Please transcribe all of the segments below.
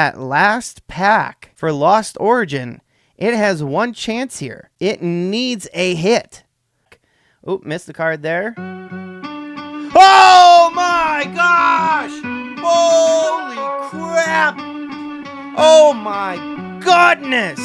That last pack for Lost Origin, it has one chance here. It needs a hit. Oh, missed the card there. Oh my gosh! Holy crap! Oh my goodness!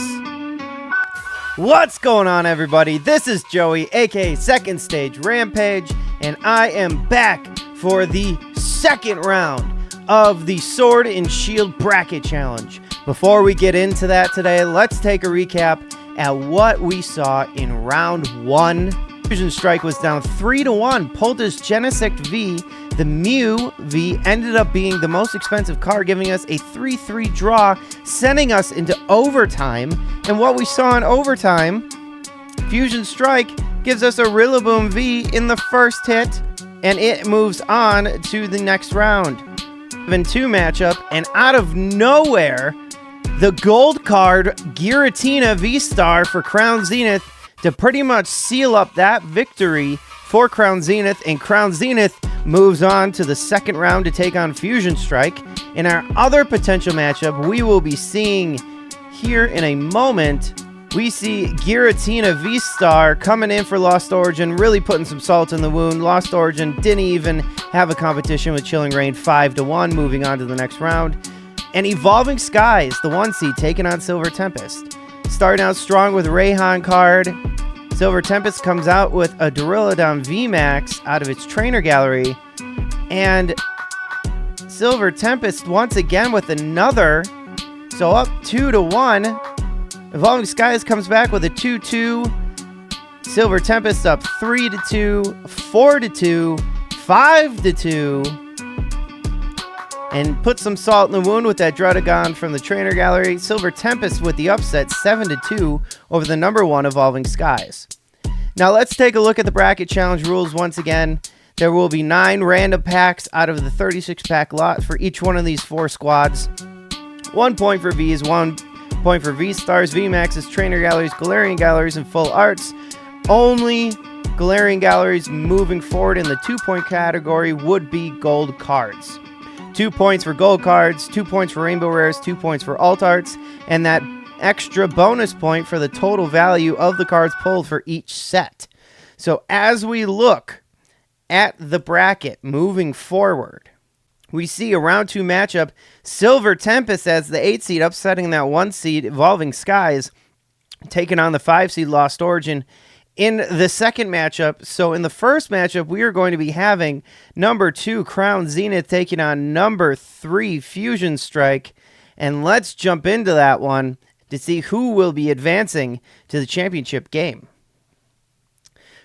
What's going on, everybody? This is Joey, aka Second Stage Rampage, and I am back for the second round of the Sword and Shield Bracket Challenge. Before we get into that today, let's take a recap at what we saw in round one. Fusion Strike was down 3-1. Polter's Genesect V, the Mew V, ended up being the most expensive card, giving us a 3-3 draw, sending us into overtime. And what we saw in overtime, Fusion Strike gives us a Rillaboom V in the first hit, and it moves on to the next round. 7-2 matchup, and out of nowhere, the gold card Giratina V-Star for Crown Zenith to pretty much seal up that victory for Crown Zenith, and Crown Zenith moves on to the second round to take on Fusion Strike. In our other potential matchup, we will be seeing here in a moment, we see Giratina V-Star coming in for Lost Origin, really putting some salt in the wound. Lost Origin didn't even have a competition with Chilling Reign, 5-1, moving on to the next round. And Evolving Skies, the 1 seed, taking on Silver Tempest. Starting out strong with Rayhan card. Silver Tempest comes out with a Duraludon VMAX out of its trainer gallery. And Silver Tempest once again with another. So up 2-1. Evolving Skies comes back with a 2-2. Silver Tempest up 3-2, 4-2, 5-2. And put some salt in the wound with that Druddigon from the trainer gallery. Silver Tempest with the upset, 7-2 over the number 1 Evolving Skies. Now let's take a look at the bracket challenge rules once again. There will be 9 random packs out of the 36-pack lot for each one of these 4 squads. 1 point for Vs, 1 point for V-Stars, VMAXs, trainer galleries, Galarian galleries, and full arts. Only Galarian galleries moving forward in the 2-point category would be gold cards. 2 points for gold cards, 2 points for rainbow rares, 2 points for alt arts, and that extra bonus point for the total value of the cards pulled for each set. So as we look at the bracket moving forward, we see a round 2 matchup, Silver Tempest as the 8 seed, upsetting that 1 seed Evolving Skies, taking on the 5 seed Lost Origin in the second matchup. So in the first matchup, we are going to be having number 2 Crown Zenith taking on number 3 Fusion Strike. And let's jump into that one to see who will be advancing to the championship game.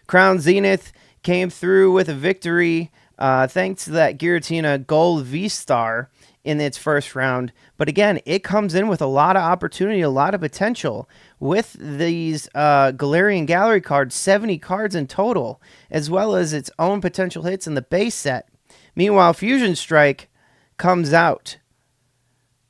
Crown Zenith came through with a victory thanks to that Giratina Gold V-Star in its first round. But again, it comes in with a lot of opportunity, a lot of potential with these Galarian Gallery cards, 70 cards in total, as well as its own potential hits in the base set. Meanwhile, Fusion Strike comes out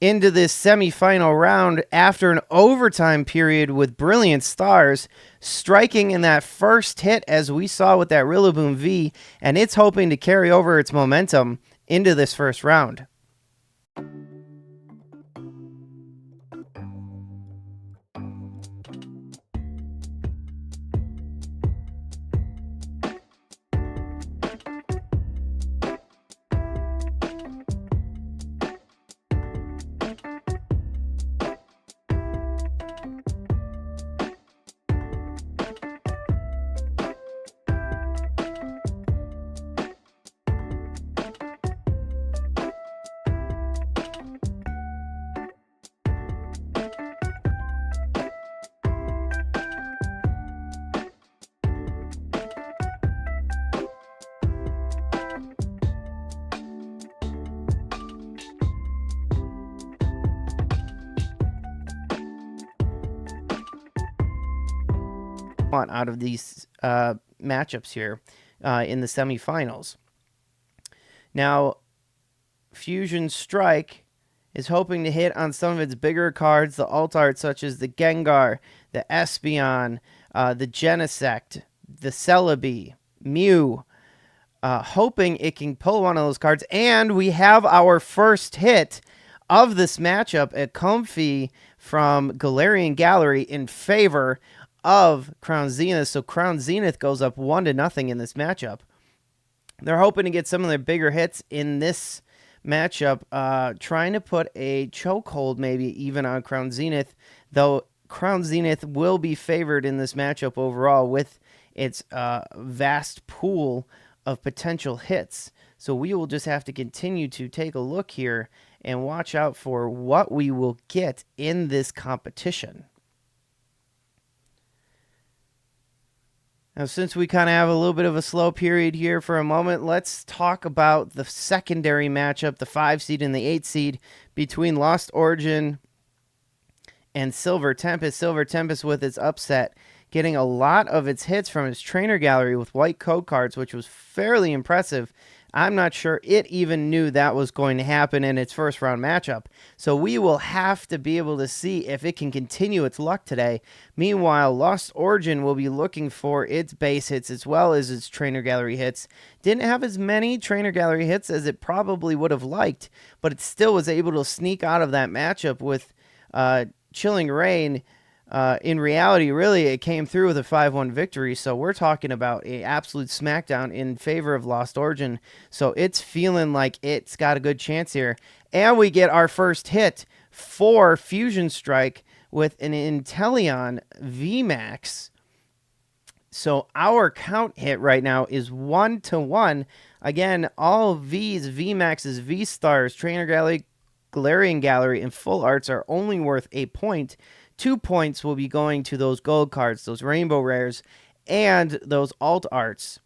into this semifinal round after an overtime period with Brilliant Stars, striking in that first hit as we saw with that Rillaboom V, and it's hoping to carry over its momentum into this first round. Out of these matchups here in the semifinals. Now, Fusion Strike is hoping to hit on some of its bigger cards, the alt art such as the Gengar, the Espeon, the Genesect, the Celebi, Mew, hoping it can pull one of those cards. And we have our first hit of this matchup, a comfy from Galarian Gallery in favor of Crown Zenith. So Crown Zenith goes up 1-0 in this matchup. They're hoping to get some of their bigger hits in this matchup, trying to put a chokehold maybe even on Crown Zenith, though Crown Zenith will be favored in this matchup overall with its vast pool of potential hits. So we will just have to continue to take a look here and watch out for what we will get in this competition. Now, since we kind of have a little bit of a slow period here for a moment, let's talk about the secondary matchup, the 5 seed and the 8 seed between Lost Origin and Silver Tempest. Silver Tempest with its upset, getting a lot of its hits from its trainer gallery with white code cards, which was fairly impressive. I'm not sure it even knew that was going to happen in its first round matchup. So we will have to be able to see if it can continue its luck today. Meanwhile, Lost Origin will be looking for its base hits as well as its trainer gallery hits. Didn't have as many trainer gallery hits as it probably would have liked, but it still was able to sneak out of that matchup with Chilling Rain. In reality, really, it came through with a 5-1 victory, so we're talking about an absolute smackdown in favor of Lost Origin, so it's feeling like it's got a good chance here. And we get our first hit for Fusion Strike with an Inteleon VMAX. So our count hit right now is 1-1. Again, all V's, VMAXs, V-Stars, Trainer Gallery, Galarian Gallery, and Full Arts are only worth a point. 2 points will be going to those gold cards, those rainbow rares, and those alt arts.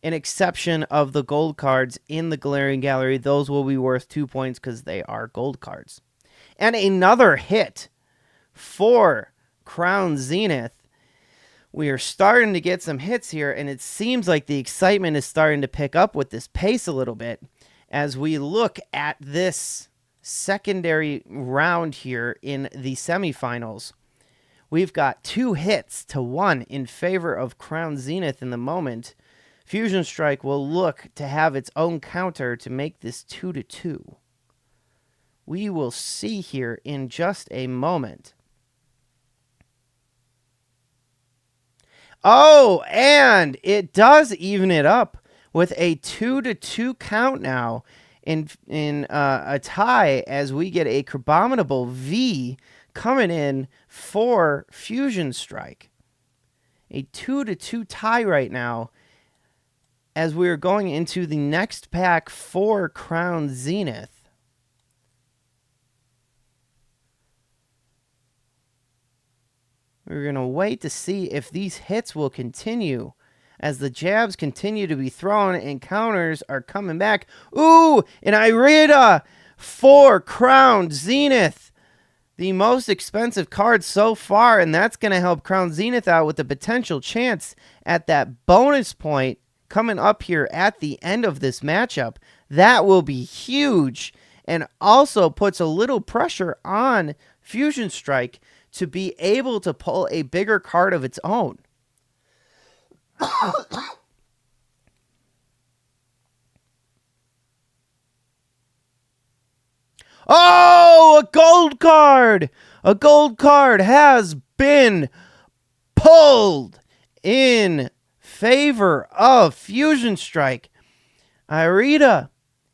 An exception of the gold cards in the Galarian Gallery, those will be worth 2 points because they are gold cards. And another hit for Crown Zenith. We are starting to get some hits here, and it seems like the excitement is starting to pick up with this pace a little bit as we look at this secondary round here in the semifinals. We've got 2 hits to 1 in favor of Crown Zenith in the moment. Fusion Strike will look to have its own counter to make this 2-2. We will see here in just a moment. Oh, and it does even it up with a 2-2 count now in a tie as we get a Crabominable V coming in for Fusion Strike. A 2-2 tie right now as we are going into the next pack for Crown Zenith. We're going to wait to see if these hits will continue as the jabs continue to be thrown and counters are coming back. Ooh, an Irida for Crown Zenith. The most expensive card so far, and that's going to help Crown Zenith out with the potential chance at that bonus point coming up here at the end of this matchup. That will be huge and also puts a little pressure on Fusion Strike to be able to pull a bigger card of its own. Oh, a gold card! A gold card has been pulled in favor of Fusion Strike. Irida,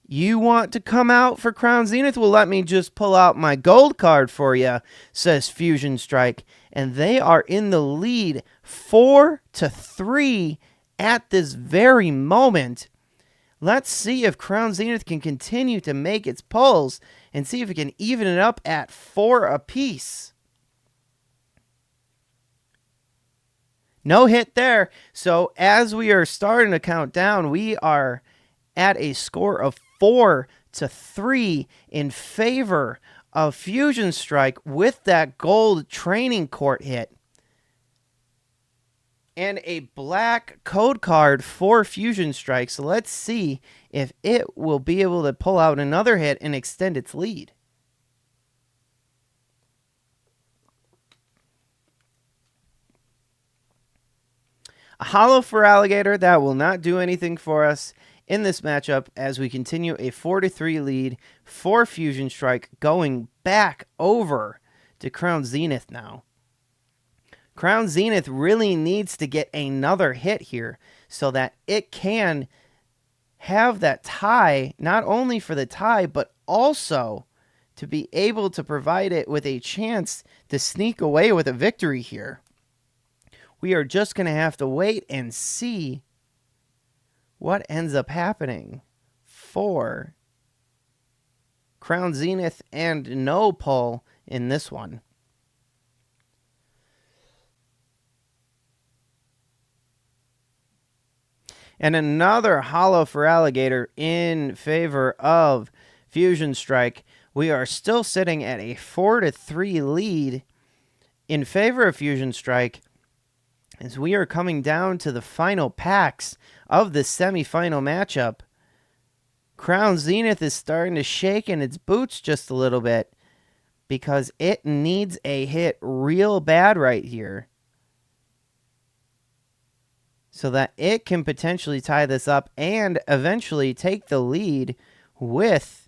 you want to come out for Crown Zenith? Well, let me just pull out my gold card for you, says Fusion Strike. And they are in the lead 4-3 at this very moment. Let's see if Crown Zenith can continue to make its pulls and see if it can even it up at 4 apiece. No hit there. So as we are starting to count down, we are at a score of 4-3 in favor of Fusion Strike with that gold training court hit. And a black code card for Fusion Strike. So let's see if it will be able to pull out another hit and extend its lead. A Hollow for Alligator, that will not do anything for us. in this matchup as we continue a 4-3 lead for Fusion Strike, going back over to Crown Zenith now. Crown Zenith really needs to get another hit here so that it can have that tie, not only for the tie, but also to be able to provide it with a chance to sneak away with a victory here. We are just going to have to wait and see what ends up happening for Crown Zenith and no pull in this one. And another hollow for Alligator in favor of Fusion Strike. We are still sitting at a 4-3 lead in favor of Fusion Strike as we are coming down to the final packs of the semifinal matchup. Crown Zenith is starting to shake in its boots just a little bit because it needs a hit real bad right here so that it can potentially tie this up and eventually take the lead with...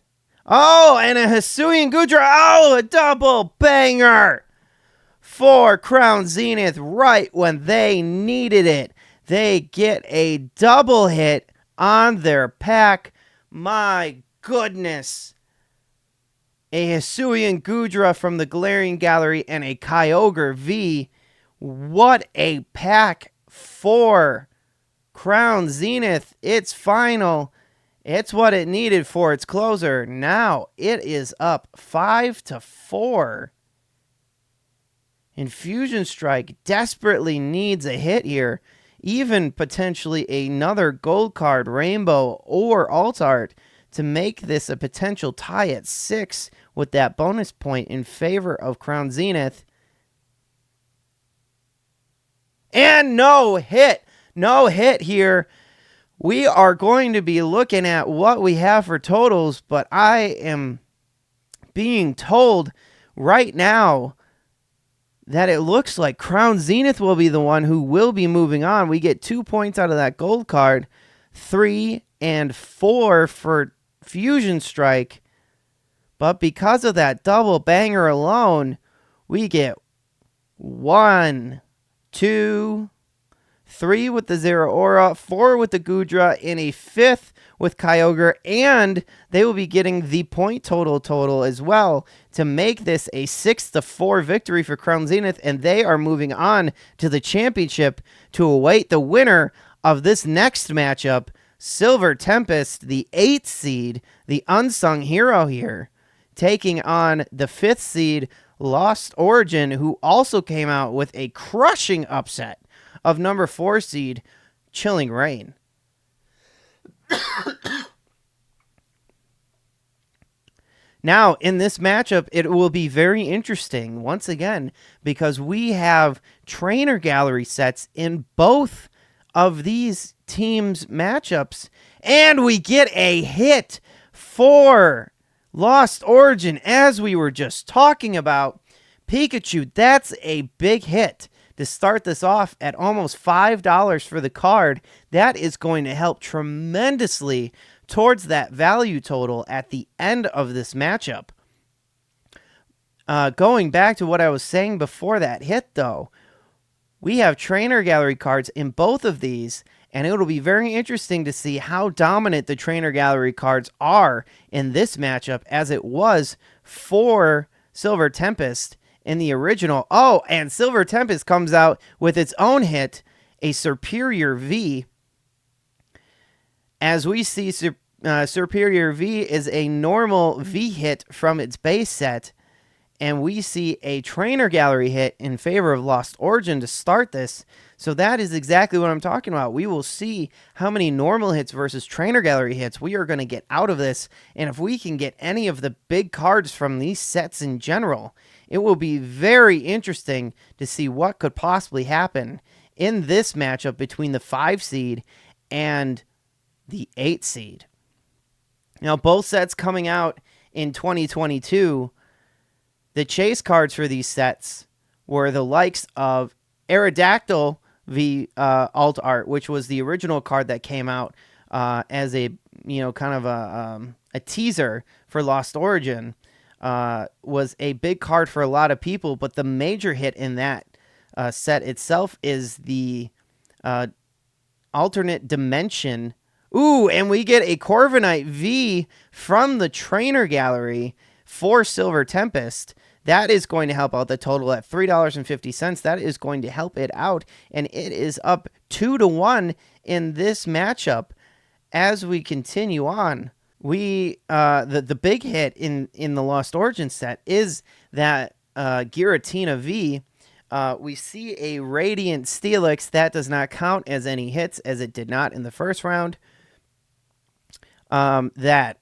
Oh, and a Hisuian Gudra. Oh, a double banger for Crown Zenith right when they needed it. They get a double hit on their pack. My goodness. A Hisuian Gudra from the Galarian Gallery and a Kyogre V. What a pack for Crown Zenith. It's final. It's what it needed for its closer. Now it is up 5-4. And Fusion Strike desperately needs a hit here. Even potentially another gold card, rainbow, or alt art to make this a potential tie at 6 with that bonus point in favor of Crown Zenith. And no hit. No hit here. We are going to be looking at what we have for totals, but I am being told right now that it looks like Crown Zenith will be the one who will be moving on. We get 2 points out of that gold card, 3 and 4 for Fusion Strike. But because of that double banger alone, we get 1, 2, 3 with the Zeraora, 4 with the Gudra, and a 5th with Kyogre, and they will be getting the point total as well to make this a 6-4 victory for Crown Zenith, and they are moving on to the championship to await the winner of this next matchup, Silver Tempest, the 8th seed, the unsung hero here, taking on the 5th seed, Lost Origin, who also came out with a crushing upset of number 4 seed, Chilling Reign. Now, in this matchup, it will be very interesting, once again, because we have trainer gallery sets in both of these teams' matchups, and we get a hit for Lost Origin, as we were just talking about. Pikachu, that's a big hit to start this off at almost $5 for the card. That is going to help tremendously towards that value total at the end of this matchup. Going back to what I was saying before that hit, though, we have trainer gallery cards in both of these, and it'll be very interesting to see how dominant the trainer gallery cards are in this matchup as it was for Silver Tempest in the original. Oh, and Silver Tempest comes out with its own hit, a Superior V. As we see, Superior V is a normal V hit from its base set, and we see a trainer gallery hit in favor of Lost Origin to start this. So that is exactly what I'm talking about. We will see how many normal hits versus trainer gallery hits we are going to get out of this, and if we can get any of the big cards from these sets in general, it will be very interesting to see what could possibly happen in this matchup between the 5 seed and the 8 seed. Now, both sets coming out in 2022, the chase cards for these sets were the likes of Aerodactyl v Alt Art, which was the original card that came out as a kind of a teaser for Lost Origin, was a big card for a lot of people. But the major hit in that set itself is the alternate dimension. Ooh, and we get a Corviknight V from the trainer gallery for Silver Tempest. That is going to help out the total at $3.50. That is going to help it out, and it is up 2-1 in this matchup. As we continue on, we the big hit in the Lost Origin set is that Giratina V. We see a Radiant Steelix. That does not count as any hits, as it did not in the first round. That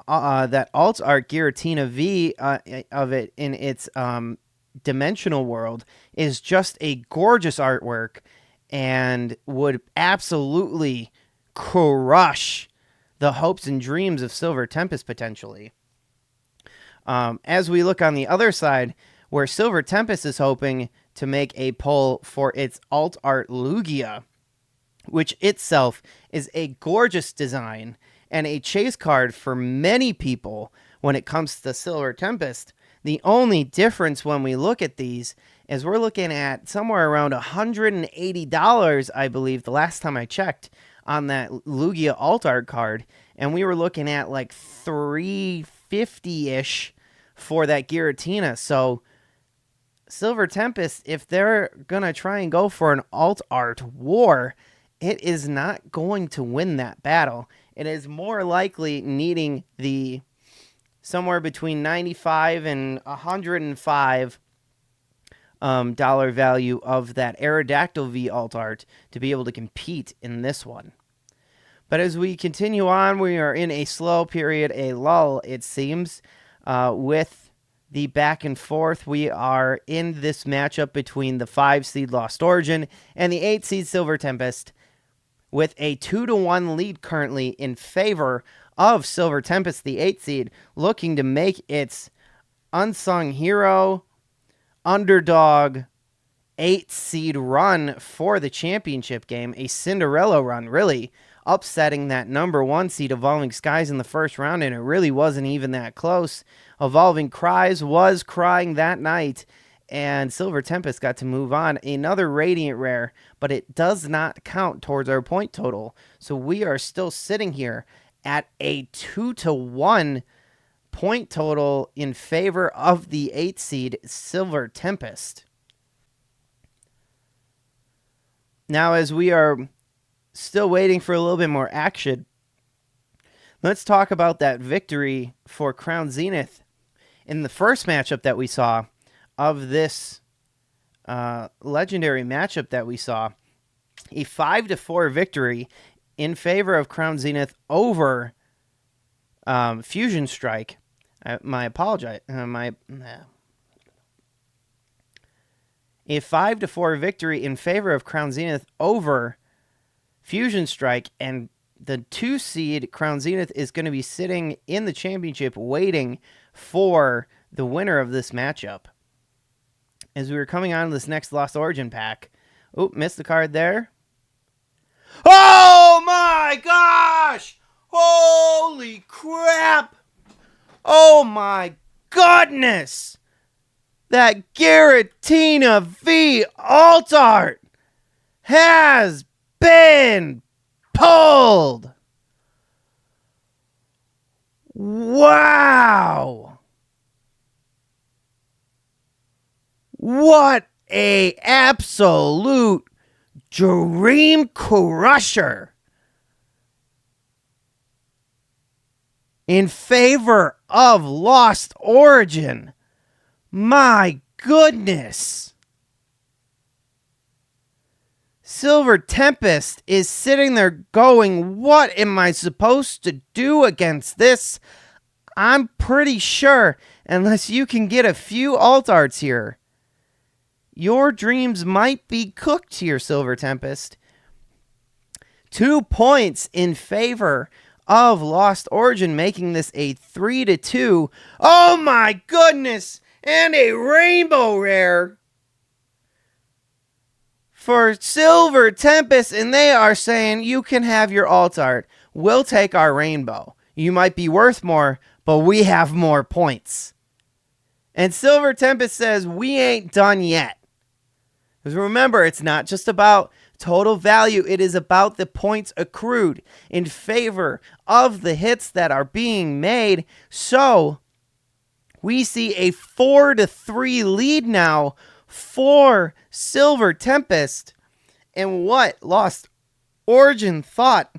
alt art Giratina V of it in its dimensional world is just a gorgeous artwork and would absolutely crush the hopes and dreams of Silver Tempest potentially. As we look on the other side, where Silver Tempest is hoping to make a pull for its alt art Lugia, which itself is a gorgeous design and a chase card for many people when it comes to Silver Tempest. The only difference when we look at these is we're looking at somewhere around $180, I believe, the last time I checked, on that Lugia alt art card, and we were looking at like $350-ish for that Giratina. So Silver Tempest, if they're gonna try and go for an alt art war, it is not going to win that battle. It is more likely needing the somewhere between $95 and $105 dollar value of that Aerodactyl V alt art to be able to compete in this one. But as we continue on, we are in a slow period, a lull, it seems, with the back and forth. We are in this matchup between the 5-seed Lost Origin and the 8-seed Silver Tempest, with a 2-1 lead currently in favor of Silver Tempest, the 8-seed, looking to make its unsung hero, underdog, 8-seed run for the championship game, a Cinderella run, really upsetting that number 1 seed Evolving Skies in the first round, and it really wasn't even that close. Evolving Cries was crying that night, and Silver Tempest got to move on. Another Radiant Rare, but it does not count towards our point total. So we are still sitting here at a 2-1 point total in favor of the 8-seed Silver Tempest. Now, as we are still waiting for a little bit more action, let's talk about that victory for Crown Zenith in the first matchup that we saw of this legendary matchup that we saw. A 5-4 victory in favor of Crown Zenith over Fusion Strike. A 5-4 victory in favor of Crown Zenith over Fusion Strike, and the 2-seed Crown Zenith is going to be sitting in the championship waiting for the winner of this matchup. As we were coming on to this next Lost Origin pack. Oh, missed the card there. Oh my gosh! Holy crap! Oh my goodness! That Giratina V alt art has been pulled! Wow! What a absolute dream crusher in favor of Lost Origin. My goodness. Silver Tempest is sitting there going, what am I supposed to do against this? I'm pretty sure, unless you can get a few alt arts here, your dreams might be cooked here, Silver Tempest. 2 points in favor of Lost Origin, making this a 3-2. Oh my goodness! And a Rainbow Rare for Silver Tempest, and they are saying you can have your alt art. We'll take our rainbow. You might be worth more, but we have more points. And Silver Tempest says we ain't done yet. Because remember, it's not just about total value. It is about the points accrued in favor of the hits that are being made. So we see a 4-3 lead now for Silver Tempest. And what Lost Origin thought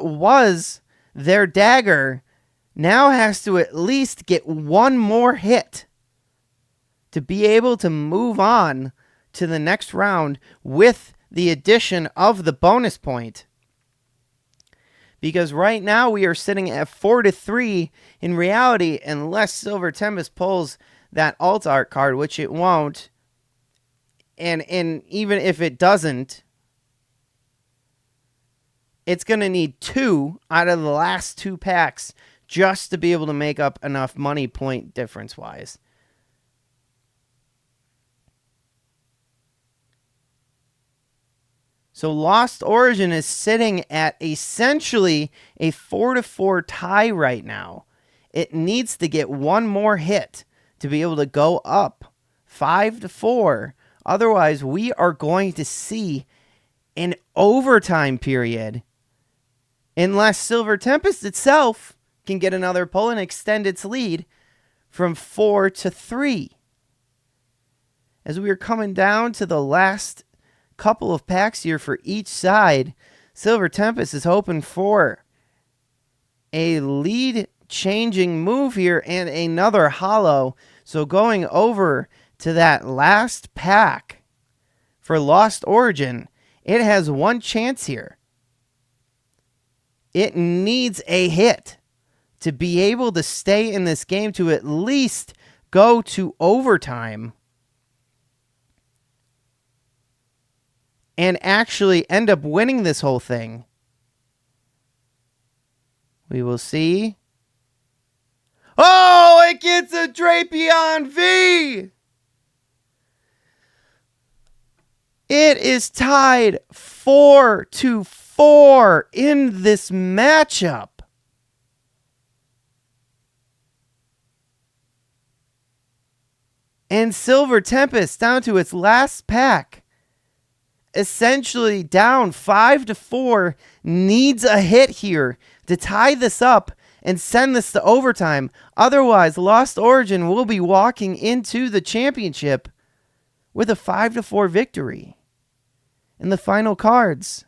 was their dagger now has to at least get one more hit to be able to move on to the next round with the addition of the bonus point. Because right now we are sitting at 4-3 in reality, unless Silver Tempest pulls that alt art card, which it won't. And even if it doesn't, it's going to need 2 out of the last 2 packs just to be able to make up enough money point difference-wise. So Lost Origin is sitting at essentially a 4-4 tie right now. It needs to get one more hit to be able to go up 5-4. Otherwise, we are going to see an overtime period unless Silver Tempest itself can get another pull and extend its lead from 4-3. As we are coming down to the last couple of packs here for each side, Silver Tempest is hoping for a lead changing move here and another hollow. So going over to that last pack for Lost Origin, it has one chance here. It needs a hit to be able to stay in this game, to at least go to overtime and actually end up winning this whole thing. We will see. Oh, it gets a Drapion V! It is tied 4-4 in this matchup. And Silver Tempest, down to its last pack, essentially down 5-4, needs a hit here to tie this up and send this to overtime. Otherwise, Lost Origin will be walking into the championship with a 5-4 victory in the final cards.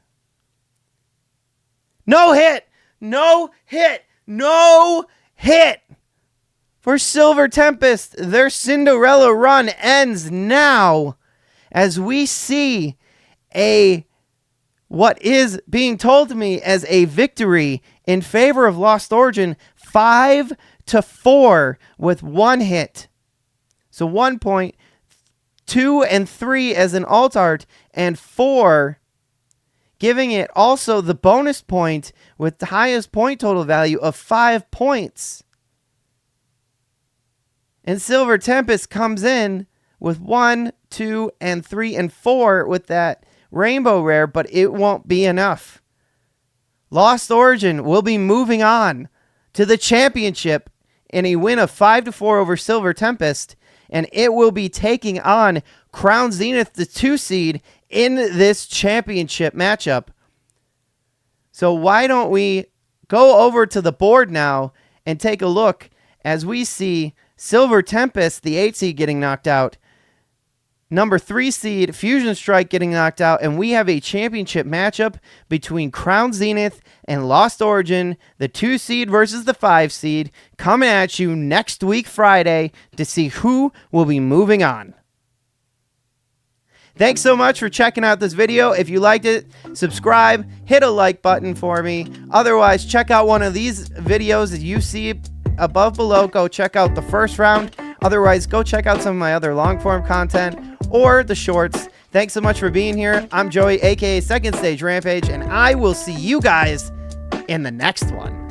No hit! No hit! No hit! For Silver Tempest, their Cinderella run ends now as we see what is being told to me as a victory in favor of Lost Origin, 5-4 with one hit. So 1 point, 2 and 3 as an alt art, and 4 giving it also the bonus point with the highest point total value of 5 points. And Silver Tempest comes in with 1, 2, and 3, and 4 with that rainbow rare, but it won't be enough. Lost Origin will be moving on to the championship in a win of 5-4 over Silver Tempest, and it will be taking on Crown Zenith, the 2 seed, in this championship matchup. So why don't we go over to the board now and take a look as we see Silver Tempest, the 8 seed, getting knocked out. Number 3 seed, Fusion Strike, getting knocked out. And we have a championship matchup between Crown Zenith and Lost Origin, the 2 seed versus the 5 seed, coming at you next week, Friday, to see who will be moving on. Thanks so much for checking out this video. If you liked it, subscribe, hit a like button for me. Otherwise, check out one of these videos that you see above below. Go check out the first round. Otherwise, go check out some of my other long form content or the shorts. Thanks so much for being here. I'm Joey, aka Second Stage Rampage, and I will see you guys in the next one.